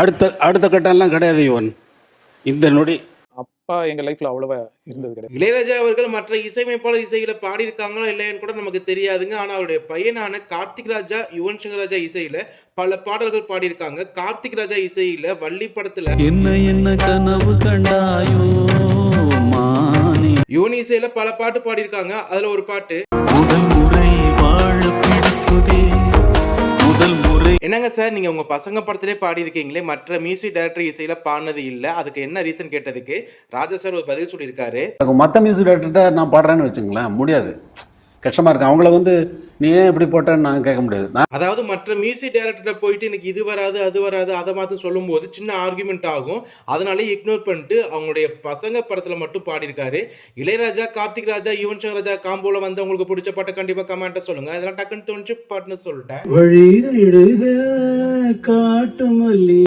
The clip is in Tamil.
அடுத்த அடுத்த கட்டம்லாம் கிடையாது. யுவன் இந்த நொடி அப்பா எங்க லைஃப்ல அவ்வளவா இருந்தது கிடையாது. இளையராஜா அவர்கள் மற்ற இசையமைப்பாளர் இசையில பாடியிருக்காங்களா இல்லையான்னு கூட நமக்கு தெரியாதுங்க. ஆனா அவருடைய பையனான கார்த்திக் ராஜா, யுவன் சங்கர் ராஜா இசையில பல பாடல்கள் பாடியிருக்காங்க. கார்த்திக் ராஜா இசையில வள்ளி படத்துல என்ன என்ன கனவு கண்டாயோ மானே, யுவன் இசையில பல பாட்டு பாடியிருக்காங்க. அதுல ஒரு பாட்டு முதல் முறை வாழ பிடிக்குதே, முதல் முறை. என்னங்க சார், நீங்க உங்க பசங்க படத்திலே பாடியிருக்கீங்களே, மற்ற மியூசிக் டைரக்டர் இசையில பாடினது இல்ல, அதுக்கு என்ன ரீசன் கேட்டதுக்கு ராஜா சார் ஒரு பதில் சொல்லியிருக்காரு. மற்ற மியூசிக் டைரக்டர்கிட்ட நான் பாடுறேன்னு வச்சுங்களேன், முடியாது, கஷ்டமா இருக்கு. அவங்கள வந்து நீ ஏன் இப்படி போட்டேன்னு நான் கேட்க முடியாது. அதாவது மற்ற மியூசிக் டைரக்டர் போயிட்டு எனக்கு இது வராது அது வராது அதை மாற்றி சொல்லும்போது சின்ன ஆர்குமெண்ட் ஆகும். அதனாலே இக்னோர் பண்ணிட்டு அவங்களுடைய பசங்க படத்துல மட்டும் பாடியிருக்காரு. இளையராஜா, கார்த்திக் ராஜா, யுவன் சங்கர் ராஜா காம்போல வந்து உங்களுக்கு பிடிச்ச பாட்டை கண்டிப்பா கமெண்ட்டை சொல்லுங்க. அதெல்லாம் டக்குன்னு தோணுச்சு பாட்டுன்னு சொல்லிட்டேன். வழி காட்டு மல்லி